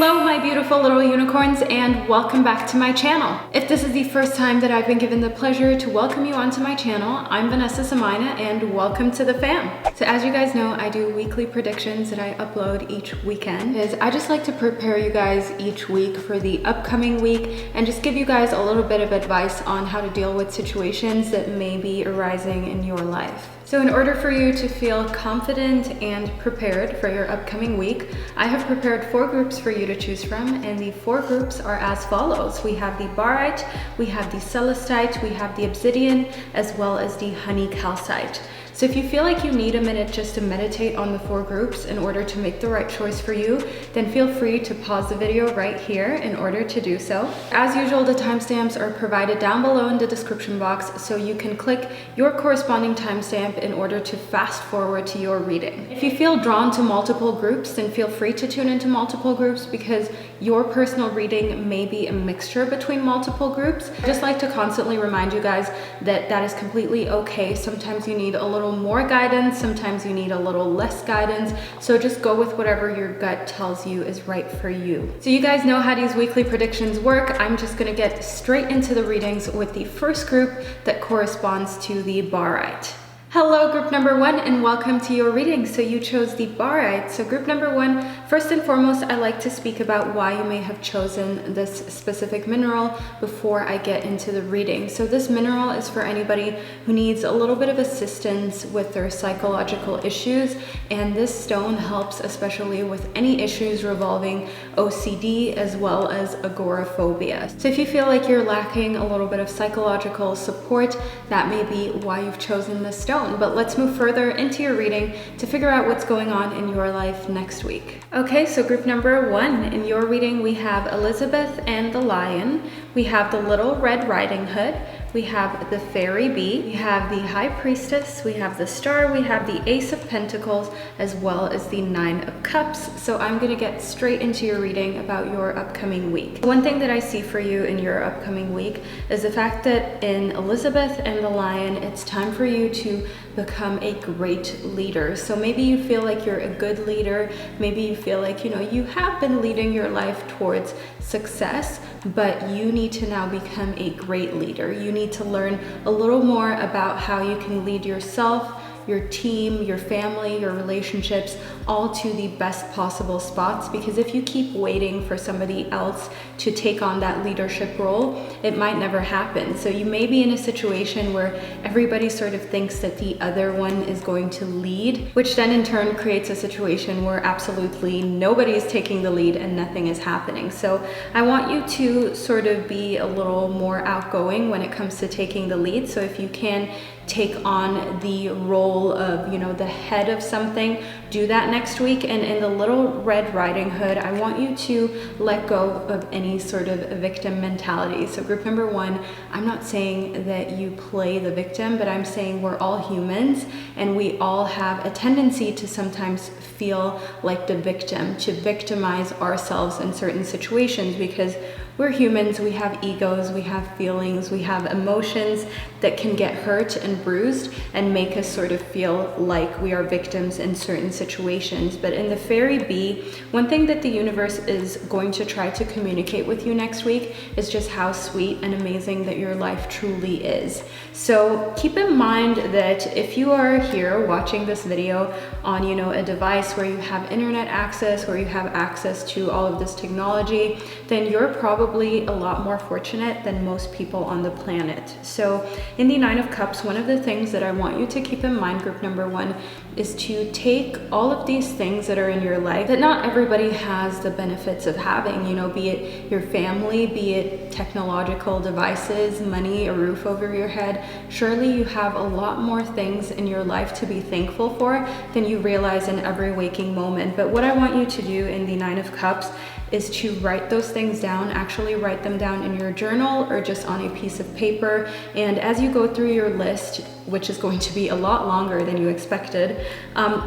Hello my beautiful little unicorns, and welcome back to my channel. If this is the first time that I've been given the pleasure to welcome you onto my channel, I'm Vanessa Samina and welcome to the fam. So as you guys know, I do weekly predictions that I upload each weekend. I just like to prepare you guys each week for the upcoming week and just give you guys a little bit of advice on how to deal with situations that may be arising in your life. So in order for you to feel confident and prepared for your upcoming week, I have prepared 4 groups for you to choose from, and the 4 groups are as follows. We have the Barite, we have the Celestite, we have the Obsidian, as well as the honey Calcite. So if you feel like you need a minute just to meditate on the 4 groups in order to make the right choice for you, then feel free to pause the video right here in order to do so. As usual, the timestamps are provided down below in the description box, so you can click your corresponding timestamp in order to fast forward to your reading. If you feel drawn to multiple groups, then feel free to tune into multiple groups because your personal reading may be a mixture between multiple groups. I just like to constantly remind you guys that that is completely okay. Sometimes you need a little more guidance, sometimes you need a little less guidance, so just go with whatever your gut tells you is right for you. So you guys know how these weekly predictions work. I'm just gonna get straight into the readings with the first group that corresponds to the Barite. Hello group number 1 and welcome to your reading. So you chose the Barite. So group number 1, first and foremost, I like to speak about why you may have chosen this specific mineral before I get into the reading. So this mineral is for anybody who needs a little bit of assistance with their psychological issues, and this stone helps especially with any issues revolving OCD as well as agoraphobia. So if you feel like you're lacking a little bit of psychological support, that may be why you've chosen this stone. But let's move further into your reading to figure out what's going on in your life next week. Okay, so group number 1, in your reading we have Elizabeth and the Lion, we have the Little Red Riding Hood, we have the Fairy Bee, we have the High Priestess, we have the Star, we have the Ace of Pentacles, as well as the 9 of Cups. So I'm gonna get straight into your reading about your upcoming week. One thing that I see for you in your upcoming week is the fact that in Elizabeth and the Lion, it's time for you to become a great leader. So maybe you feel like you're a good leader, maybe you feel like, you have been leading your life towards success, but you need to now become a great leader. You need to learn a little more about how you can lead yourself, your team, your family, your relationships, all to the best possible spots. Because if you keep waiting for somebody else to take on that leadership role, it might never happen. So you may be in a situation where everybody sort of thinks that the other one is going to lead, which then in turn creates a situation where absolutely nobody is taking the lead and nothing is happening. So I want you to sort of be a little more outgoing when it comes to taking the lead. So if you can take on the role of, the head of something, do that next week. And in the Little Red Riding Hood, I want you to let go of any sort of victim mentality. So group number 1, I'm not saying that you play the victim, but I'm saying we're all humans and we all have a tendency to sometimes feel like the victim, to victimize ourselves in certain situations, because we're humans, we have egos, we have feelings, we have emotions that can get hurt and bruised and make us sort of feel like we are victims in certain situations. But in the Fairy Bee, one thing that the universe is going to try to communicate with you next week is just how sweet and amazing that your life truly is. So keep in mind that if you are here watching this video on, a device where you have internet access, where you have access to all of this technology, then you're probably a lot more fortunate than most people on the planet. So in the 9 of Cups, one of the things that I want you to keep in mind, group number 1, is to take all of these things that are in your life that not everybody has the benefits of having, be it your family, be it technological devices, money, a roof over your head. Surely you have a lot more things in your life to be thankful for than you realize in every waking moment. But what I want you to do in the 9 of Cups is to write those things down, actually write them down in your journal or just on a piece of paper. And as you go through your list, which is going to be a lot longer than you expected,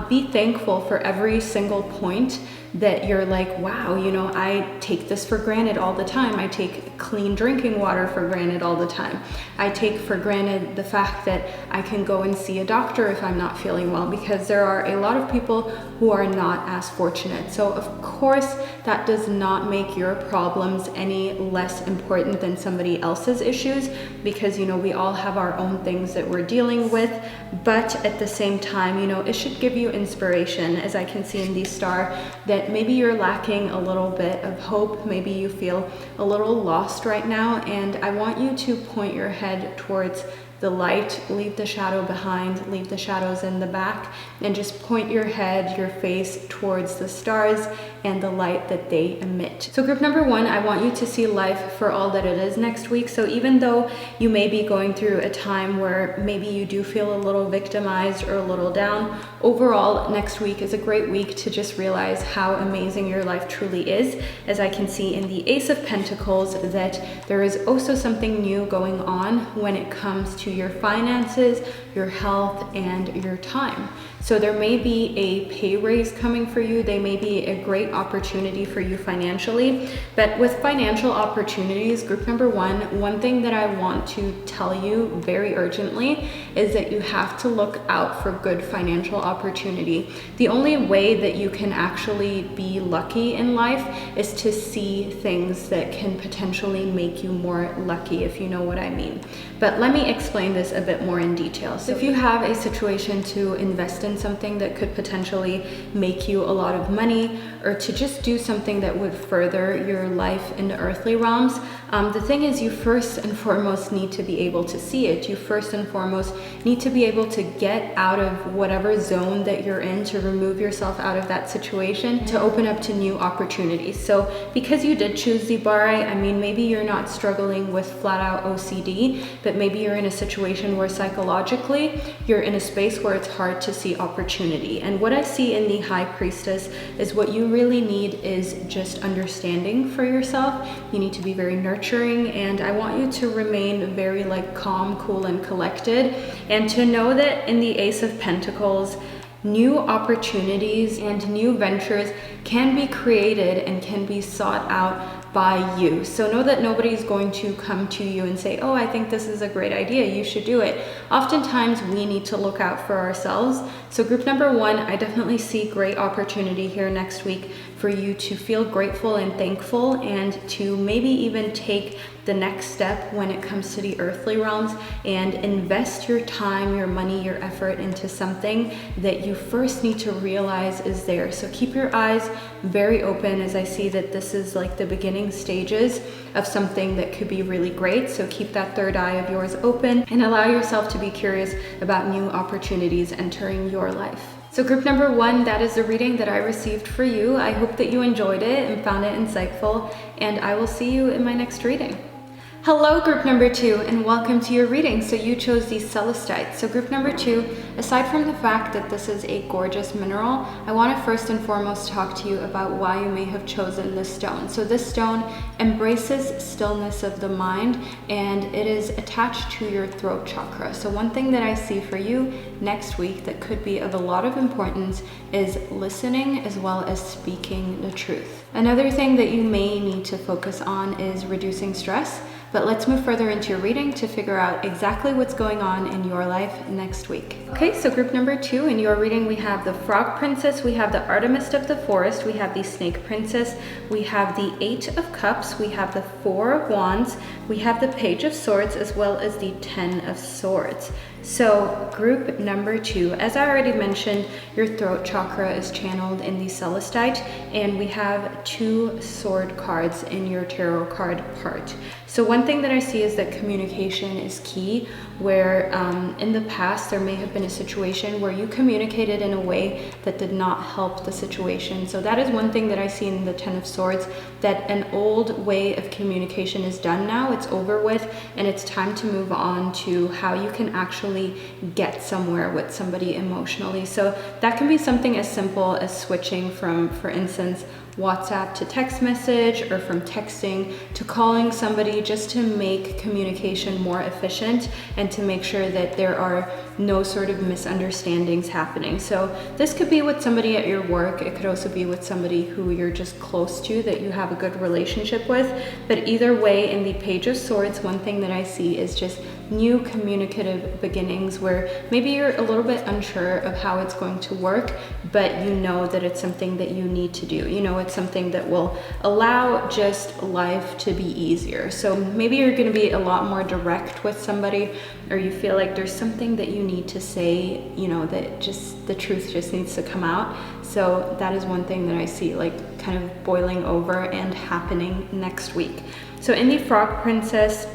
be thankful for every single point that you're like, wow, you know, I take this for granted all the time. I take clean drinking water for granted all the time. I take for granted the fact that I can go and see a doctor if I'm not feeling well, because there are a lot of people who are not as fortunate. So of course, that does not make your problems any less important than somebody else's issues, because, you know, we all have our own things that we're dealing with. But at the same time, you know, it should give you inspiration, as I can see in the star, that maybe you're lacking a little bit of hope. Maybe you feel a little lost right now, and I want you to point your head towards the light, leave the shadow behind, leave the shadows in the back, and just point your head, your face towards the stars and the light that they emit. So group number one, I want you to see life for all that it is next week. So even though you may be going through a time where maybe you do feel a little victimized or a little down, overall next week is a great week to just realize how amazing your life truly is. As I can see in the Ace of Pentacles, that there is also something new going on when it comes to your finances, your health, and your time. So there may be a pay raise coming for you. They may be a great opportunity for you financially. But with financial opportunities, group number one thing that I want to tell you very urgently is that you have to look out for good financial opportunity. The only way that you can actually be lucky in life is to see things that can potentially make you more lucky, if you know what I mean. But let me explain this a bit more in detail. So if you have a situation to invest in something that could potentially make you a lot of money, or to just do something that would further your life in the earthly realms, the thing is, you first and foremost need to be able to see it. You first and foremost need to be able to get out of whatever zone that you're in, to remove yourself out of that situation, to open up to new opportunities. So because you did choose the Barite, I mean, maybe you're not struggling with flat out OCD, but maybe you're in a situation where psychologically you're in a space where it's hard to see opportunity. And what I see in the High Priestess is what you really need is just understanding for yourself. You need to be very nurturing, and I want you to remain very like calm, cool, and collected, and to know that in the Ace of Pentacles, new opportunities and new ventures can be created and can be sought out by you. So know that nobody's going to come to you and say, oh, I think this is a great idea, you should do it. Oftentimes we need to look out for ourselves. So group number one, I definitely see great opportunity here next week for you to feel grateful and thankful, and to maybe even take the next step when it comes to the earthly realms and invest your time, your money, your effort into something that you first need to realize is there. So keep your eyes very open, as I see that this is like the beginning stages of something that could be really great. So keep that third eye of yours open and allow yourself to be curious about new opportunities entering your life. So group number one, that is the reading that I received for you. I hope that you enjoyed it and found it insightful, and I will see you in my next reading. Hello group number two, and welcome to your reading. So you chose the Celestite. So group number two, aside from the fact that this is a gorgeous mineral, I want to first and foremost talk to you about why you may have chosen this stone. So this stone embraces stillness of the mind, and it is attached to your throat chakra. So one thing that I see for you next week that could be of a lot of importance is listening as well as speaking the truth. Another thing that you may need to focus on is reducing stress. But let's move further into your reading to figure out exactly what's going on in your life next week. Okay, so group number two, in your reading, we have the Frog Princess, we have the Artemis of the Forest, we have the Snake Princess, we have the Eight of Cups, we have the Four of Wands, we have the Page of Swords, as well as the Ten of Swords. So group number two, as I already mentioned, your throat chakra is channeled in the Celestite, and we have two sword cards in your tarot card part. So one thing that I see is that communication is key, where in the past there may have been a situation where you communicated in a way that did not help the situation. So that is one thing that I see in the Ten of Swords, that an old way of communication is done now, it's over with, and it's time to move on to how you can actually actually get somewhere with somebody emotionally. So that can be something as simple as switching from, for instance, WhatsApp to text message, or from texting to calling somebody, just to make communication more efficient and to make sure that there are no sort of misunderstandings happening. So this could be with somebody at your work. It could also be with somebody who you're just close to, that you have a good relationship with. But either way, in the Page of Swords, one thing that I see is just new communicative beginnings, where maybe you're a little bit unsure of how it's going to work, but you know that it's something that you need to do. You know, it's something that will allow just life to be easier. So maybe you're going to be a lot more direct with somebody, or you feel like there's something that you need to say, you know, that just the truth just needs to come out. So that is one thing that I see like kind of boiling over and happening next week. So in the Frog Princess,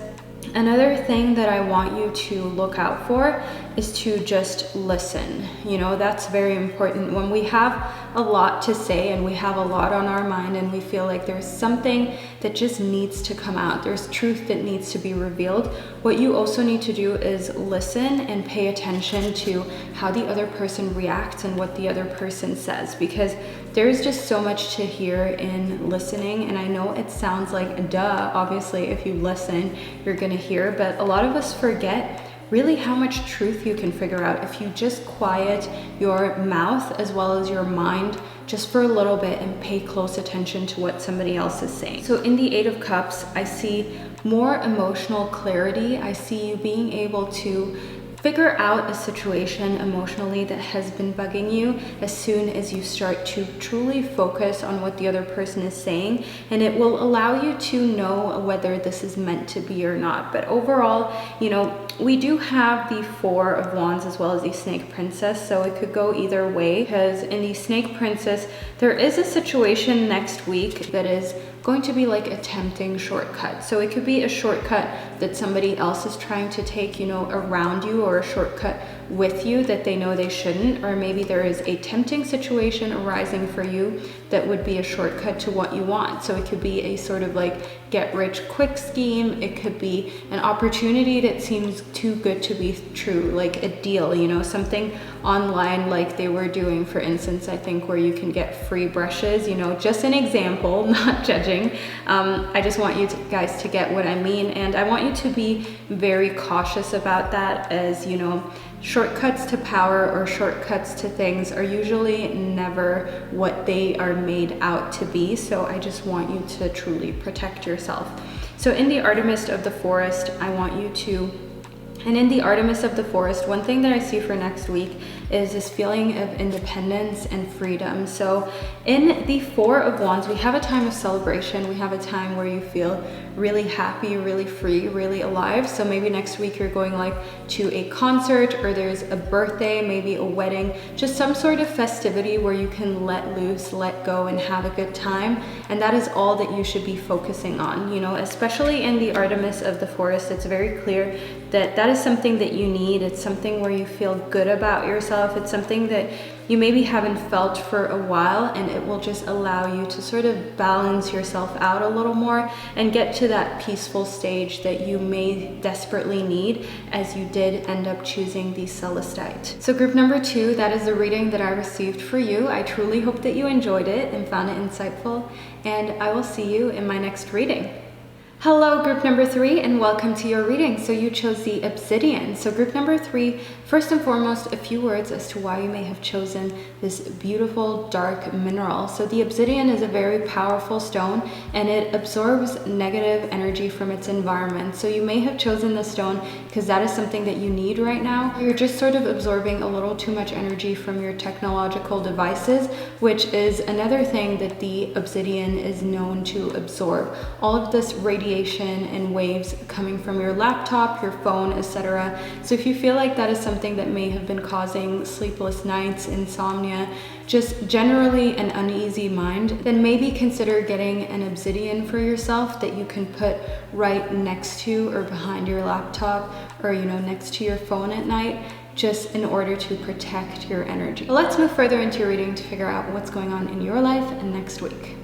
another thing that I want you to look out for is to just listen. You know, that's very important. When we have a lot to say and we have a lot on our mind and we feel like there's something that just needs to come out, there's truth that needs to be revealed, what you also need to do is listen and pay attention to how the other person reacts and what the other person says, because there's just so much to hear in listening. And I know it sounds like duh, obviously if you listen you're gonna hear, but a lot of us forget really how much truth you can figure out if you just quiet your mouth as well as your mind just for a little bit and pay close attention to what somebody else is saying. So in the Eight of Cups, I see more emotional clarity. I see you being able to figure out a situation emotionally that has been bugging you as soon as you start to truly focus on what the other person is saying, and it will allow you to know whether this is meant to be or not. But overall, you know, we do have the Four of Wands as well as the Snake Princess, so it could go either way, because in the Snake Princess, there is a situation next week that is going to be like a tempting shortcut. So it could be a shortcut that somebody else is trying to take, you know, around you, or a shortcut with you that they know they shouldn't, or maybe there is a tempting situation arising for you that would be a shortcut to what you want. So it could be a sort of like get rich quick scheme. It could be an opportunity that seems too good to be true, like a deal, you know, something online like they were doing, for instance, I think, where you can get free brushes, you know, just an example, not judging. I just want you guys to get what I mean, and I want you to be very cautious about that, as you know, shortcuts to power or shortcuts to things are usually never what they are made out to be. So I just want you to truly protect yourself. So in the Artemis of the Forest, I want you to, and in the Artemis of the Forest, one thing that I see for next week is this feeling of independence and freedom. So in the Four of Wands, we have a time of celebration. We have a time where you feel really happy, really free, really alive. So maybe next week you're going like to a concert, or there's a birthday, maybe a wedding, just some sort of festivity where you can let loose, let go, and have a good time. And that is all that you should be focusing on, you know, especially in the Artemis of the Forest. It's very clear that that is something that you need. It's something where you feel good about yourself. It's something that you maybe haven't felt for a while, and it will just allow you to sort of balance yourself out a little more and get to that peaceful stage that you may desperately need, as you did end up choosing the Celestite. So group number 2, that is the reading that I received for you. I truly hope that you enjoyed it and found it insightful, and I will see you in my next reading. Hello, group number 3, and welcome to your reading. So you chose the Obsidian. So group number 3, first and foremost, a few words as to why you may have chosen this beautiful dark mineral. So the Obsidian is a very powerful stone, and it absorbs negative energy from its environment. So you may have chosen this stone because that is something that you need right now. You're just sort of absorbing a little too much energy from your technological devices, which is another thing that the Obsidian is known to absorb. All of this radiation and waves coming from your laptop, your phone, etc. So if you feel like that is something that may have been causing sleepless nights, insomnia, just generally an uneasy mind, then maybe consider getting an Obsidian for yourself that you can put right next to or behind your laptop, or you know, next to your phone at night, just in order to protect your energy. But let's move further into your reading to figure out what's going on in your life next week.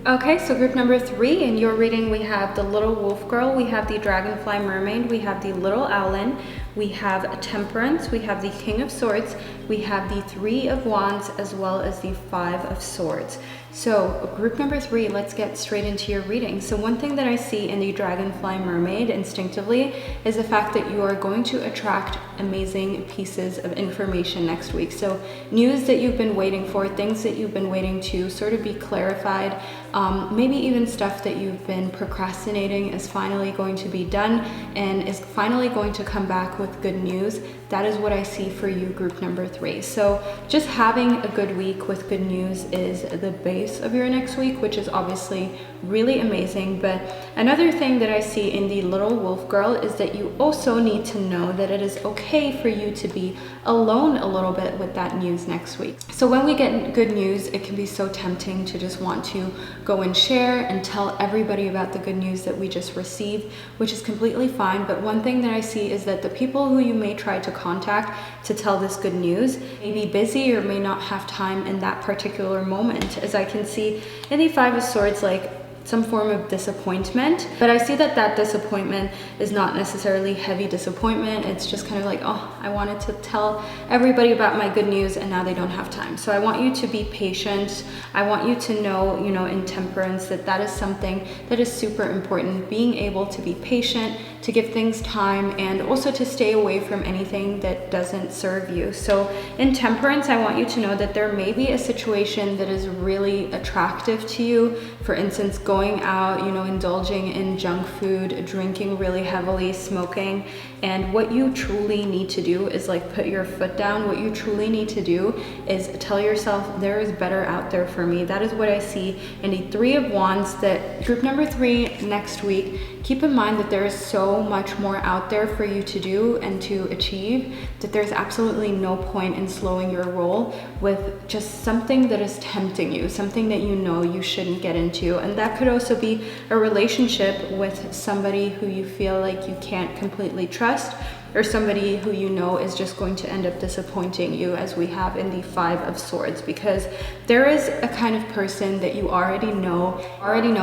Okay, so group number 3, in your reading we have the little wolf girl, we have the dragonfly mermaid, we have the little owlin, we have Temperance, we have the King of Swords, we have the Three of Wands, as well as the Five of Swords. So group number 3, let's get straight into your reading. So one thing that I see in the Dragonfly Mermaid instinctively is the fact that you are going to attract amazing pieces of information next week. So news that you've been waiting for, things that you've been waiting to sort of be clarified, maybe even stuff that you've been procrastinating is finally going to be done and is finally going to come back with good news. That is what I see for you, group number 3. So just having a good week with good news is the base of your next week, which is obviously really amazing. But another thing that I see in the Little Wolf Girl is that you also need to know that it is okay for you to be alone a little bit with that news next week. So when we get good news, it can be so tempting to just want to go and share and tell everybody about the good news that we just received, which is completely fine. But one thing that I see is that the people who you may try to contact to tell this good news may be busy or may not have time in that particular moment. As I can see in the Five of Swords, like some form of disappointment, but I see that that disappointment is not necessarily heavy disappointment. It's just kind of like, oh, I wanted to tell everybody about my good news and now they don't have time. So I want you to be patient. I want you to know, in Temperance, that that is something that is super important. Being able to be patient, to give things time, and also to stay away from anything that doesn't serve you. So in Temperance, I want you to know that there may be a situation that is really attractive to you. For instance, going out, indulging in junk food, drinking really heavily, smoking. And what you truly need to do is like put your foot down. What you truly need to do is tell yourself there is better out there for me. That is what I see in the Three of Wands, that group number 3 next week. Keep in mind that there is so much more out there for you to do and to achieve, that there's absolutely no point in slowing your roll with just something that is tempting you, something that you shouldn't get into. And that could also be a relationship with somebody who you feel like you can't completely trust, or somebody who is just going to end up disappointing you, as we have in the Five of Swords, because there is a kind of person that you already know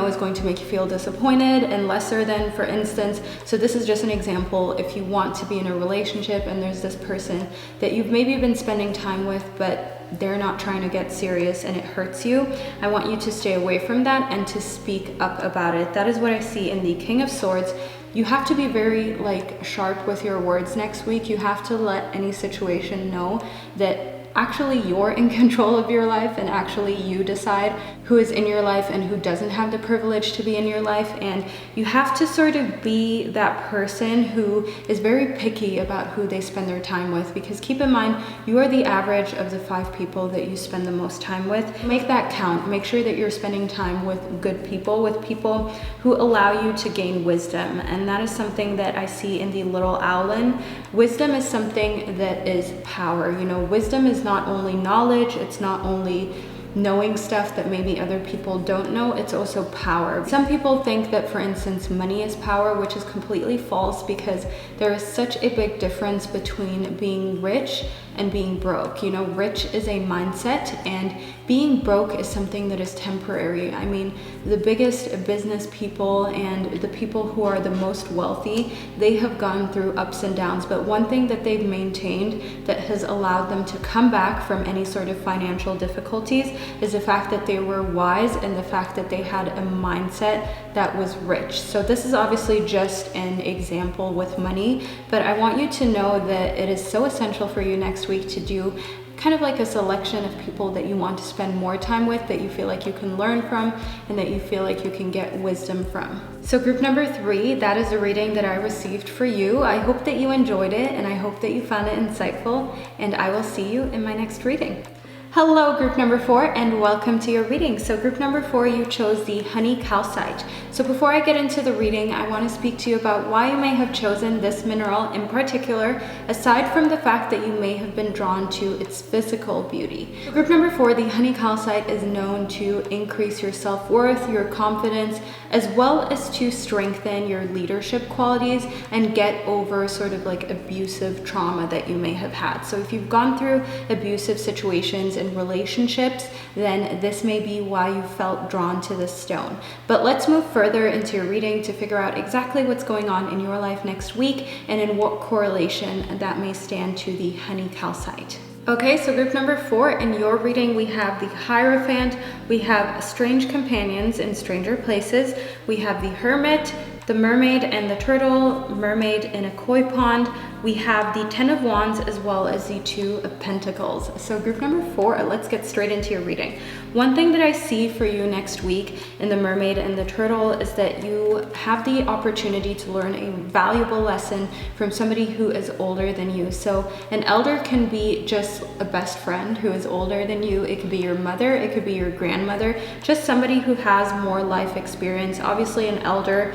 is going to make you feel disappointed and lesser than, for instance. So this is just an example. If you want to be in a relationship and there's this person that you've maybe been spending time with, but they're not trying to get serious and it hurts you, I want you to stay away from that and to speak up about it. That is what I see in the King of Swords. You have to be very sharp with your words next week. You have to let any situation know that actually you're in control of your life, and actually you decide who is in your life and who doesn't have the privilege to be in your life. And you have to sort of be that person who is very picky about who they spend their time with, because keep in mind, you are the average of the 5 people that you spend the most time with. Make that count. Make sure that you're spending time with good people, with people who allow you to gain wisdom. And that is something that I see in the Little Owlin. Wisdom is something that is power. Wisdom is not only knowledge, it's not only knowing stuff that maybe other people don't know, it's also power. Some people think that, for instance, money is power, which is completely false, because there is such a big difference between being rich and being broke. Rich is a mindset, and being broke is something that is temporary. I mean, the biggest business people and the people who are the most wealthy, they have gone through ups and downs, but one thing that they've maintained that has allowed them to come back from any sort of financial difficulties is the fact that they were wise and the fact that they had a mindset that was rich. So this is obviously just an example with money, but I want you to know that it is so essential for you next week to do kind of like a selection of people that you want to spend more time with, that you feel like you can learn from, and that you feel like you can get wisdom from. So group number 3, that is the reading that I received for you. I hope that you enjoyed it, and I hope that you found it insightful, and I will see you in my next reading. Hello, group number 4, and welcome to your reading. So group number 4, you chose the Honey Calcite. So before I get into the reading, I want to speak to you about why you may have chosen this mineral in particular, aside from the fact that you may have been drawn to its physical beauty. So group number 4, the Honey Calcite is known to increase your self-worth, your confidence, as well as to strengthen your leadership qualities and get over sort of like abusive trauma that you may have had. So if you've gone through abusive situations in relationships, then this may be why you felt drawn to this stone. But let's move further into your reading to figure out exactly what's going on in your life next week and in what correlation that may stand to the honey calcite. Okay, so group number 4, in your reading, we have the Hierophant, we have Strange Companions in Stranger Places, we have the Hermit, the Mermaid and the Turtle, Mermaid in a Koi Pond, we have the 10 of Wands, as well as the 2 of Pentacles. So group number 4, let's get straight into your reading. One thing that I see for you next week in the Mermaid and the Turtle is that you have the opportunity to learn a valuable lesson from somebody who is older than you. So an elder can be just a best friend who is older than you. It could be your mother, it could be your grandmother, just somebody who has more life experience. Obviously an elder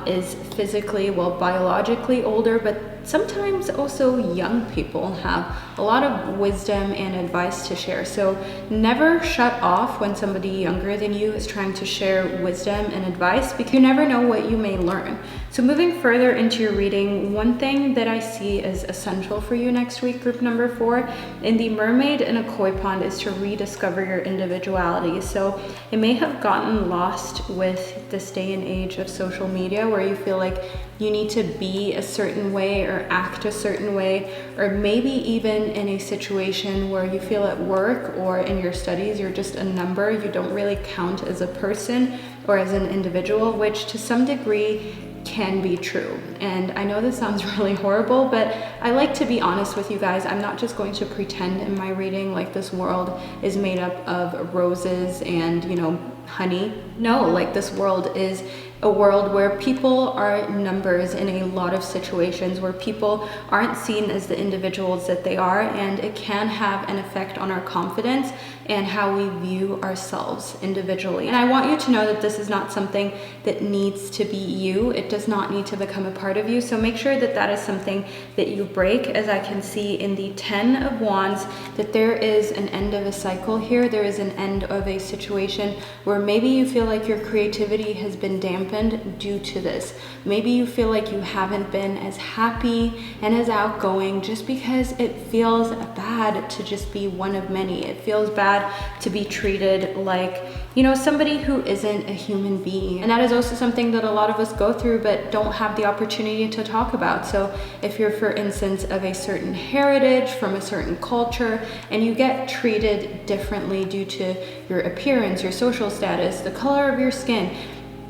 is physically, well, biologically older, but sometimes also young people have a lot of wisdom and advice to share. So never shut off when somebody younger than you is trying to share wisdom and advice, because you never know what you may learn. So moving further into your reading, one thing that I see as essential for you next week, group number 4, in the Mermaid in a Koi Pond, is to rediscover your individuality. So it may have gotten lost with this day and age of social media, where you feel like you need to be a certain way or act a certain way, or maybe even in a situation where you feel at work or in your studies you're just a number, you don't really count as a person or as an individual, which to some degree can be true. And I know this sounds really horrible, but I like to be honest with you guys. I'm not just going to pretend in my reading like this world is made up of roses and, you know, honey. No, like this world is a world where people are numbers in a lot of situations, where people aren't seen as the individuals that they are, and it can have an effect on our confidence and how we view ourselves individually. And I want you to know that this is not something that needs to be you. It does not need to become a part of you. So make sure that that is something that you break. As I can see in the 10 of Wands, that there is an end of a cycle here. There is an end of a situation where maybe you feel like your creativity has been dampened due to this. Maybe you feel like you haven't been as happy and as outgoing just because it feels bad to just be one of many. It feels bad to be treated like, you know, somebody who isn't a human being. And that is also something that a lot of us go through but don't have the opportunity to talk about. So if you're, for instance, of a certain heritage, from a certain culture, and you get treated differently due to your appearance, your social status, the color of your skin,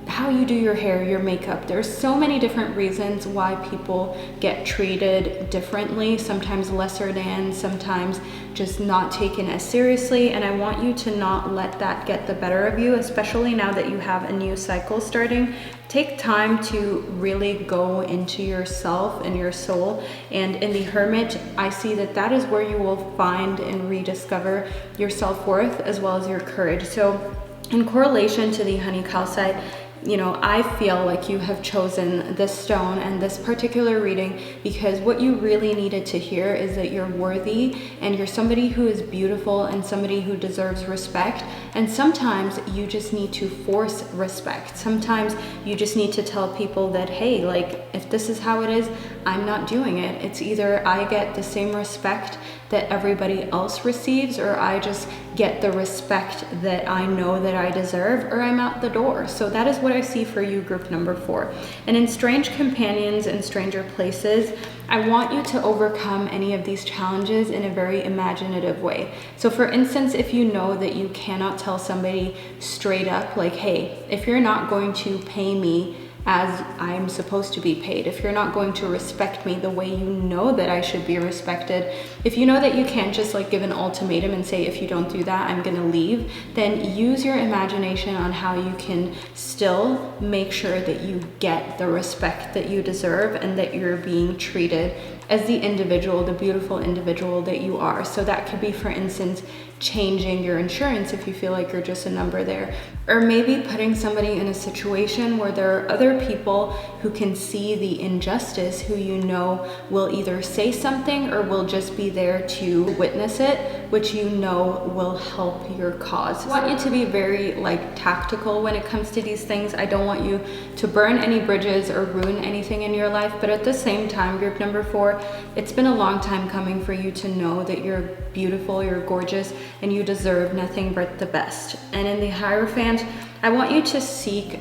how you do your hair, your makeup. There's so many different reasons why people get treated differently, sometimes lesser than, sometimes just not taken as seriously. And I want you to not let that get the better of you, especially now that you have a new cycle starting. Take time to really go into yourself and your soul. And in the Hermit, I see that that is where you will find and rediscover your self-worth as well as your courage. So in correlation to the honey calcite, you know, I feel like you have chosen this stone and this particular reading because what you really needed to hear is that you're worthy and you're somebody who is beautiful and somebody who deserves respect. And sometimes you just need to force respect. Sometimes you just need to tell people that, hey, like, if this is how it is, I'm not doing it. It's either I get the same respect that everybody else receives, or I just get the respect that I know that I deserve, or I'm out the door. So that is what I see for you, group number 4. And in Strange Companions and Stranger Places, I want you to overcome any of these challenges in a very imaginative way. So for instance, if you know that you cannot tell somebody straight up, like, hey, if you're not going to pay me as I'm supposed to be paid, if you're not going to respect me the way you know that I should be respected, if you know that you can't just like give an ultimatum and say, if you don't do that, I'm gonna leave, then use your imagination on how you can still make sure that you get the respect that you deserve and that you're being treated as the individual, the beautiful individual that you are. So that could be, for instance, changing your insurance if you feel like you're just a number there. or maybe putting somebody in a situation where there are other people who can see the injustice, who you know will either say something or will just be there to witness it, which you know will help your cause. I want you to be very tactical when it comes to these things. I don't want you to burn any bridges or ruin anything in your life, but at the same time, group number 4, it's been a long time coming for you to know that you're beautiful, you're gorgeous, and you deserve nothing but the best. And in the Hierophant, I want you to seek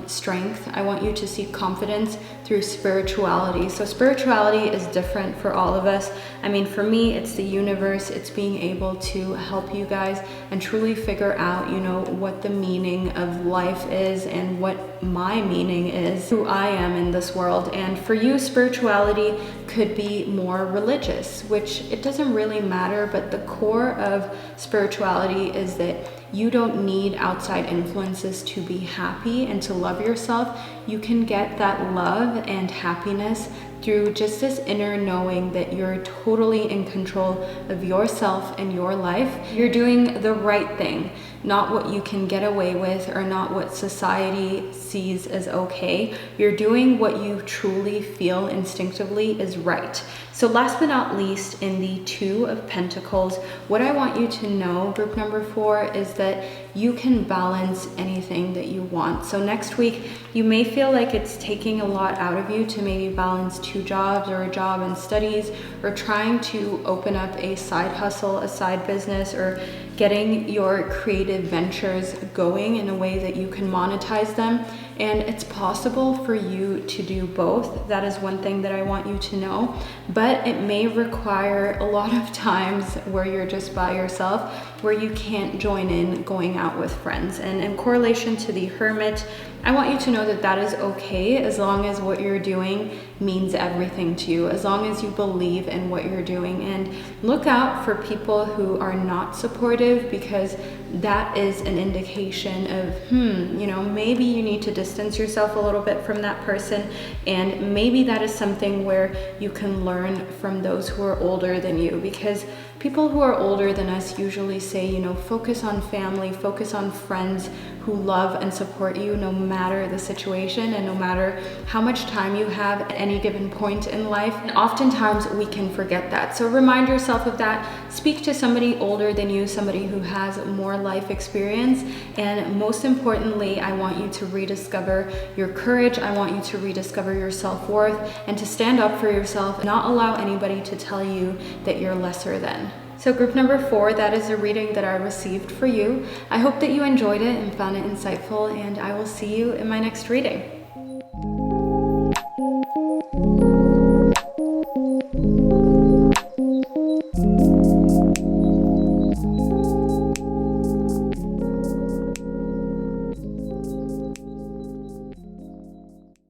strength. I want you to seek confidence through spirituality. So spirituality is different for all of us. I mean, for me, it's the universe. It's being able to help you guys and truly figure out, you know, what the meaning of life is and what my meaning is, who I am in this world. And for you, spirituality could be more religious, which it doesn't really matter, but the core of spirituality is that you don't need outside influences to be happy and to love yourself. You can get that love and happiness through just this inner knowing that you're totally in control of yourself and your life. You're doing the right thing, not what you can get away with or not what society sees as okay. You're doing what you truly feel instinctively is right. So last but not least, in the 2 of Pentacles, what I want you to know, group number 4, is that you can balance anything that you want. So next week, you may feel like it's taking a lot out of you to maybe balance 2 jobs or a job and studies, or trying to open up a side hustle, a side business, or getting your creative ventures going in a way that you can monetize them. And it's possible for you to do both. That is one thing that I want you to know, but it may require a lot of times where you're just by yourself, where you can't join in going out with friends. And in correlation to the Hermit, I want you to know that that is okay, as long as what you're doing means everything to you, as long as you believe in what you're doing. And look out for people who are not supportive, because that is an indication of, you know, maybe you need to distance yourself a little bit from that person. And maybe that is something where you can learn from those who are older than you, because people who are older than us usually say, you know, focus on family, focus on friends who love and support you no matter the situation and no matter how much time you have at any given point in life. And oftentimes we can forget that. So remind yourself of that. Speak to somebody older than you, somebody who has more life experience. And most importantly, I want you to rediscover your courage. I want you to rediscover your self-worth and to stand up for yourself and not allow anybody to tell you that you're lesser than. So group number 4, that is a reading that I received for you. I hope that you enjoyed it and found it insightful, and I will see you in my next reading.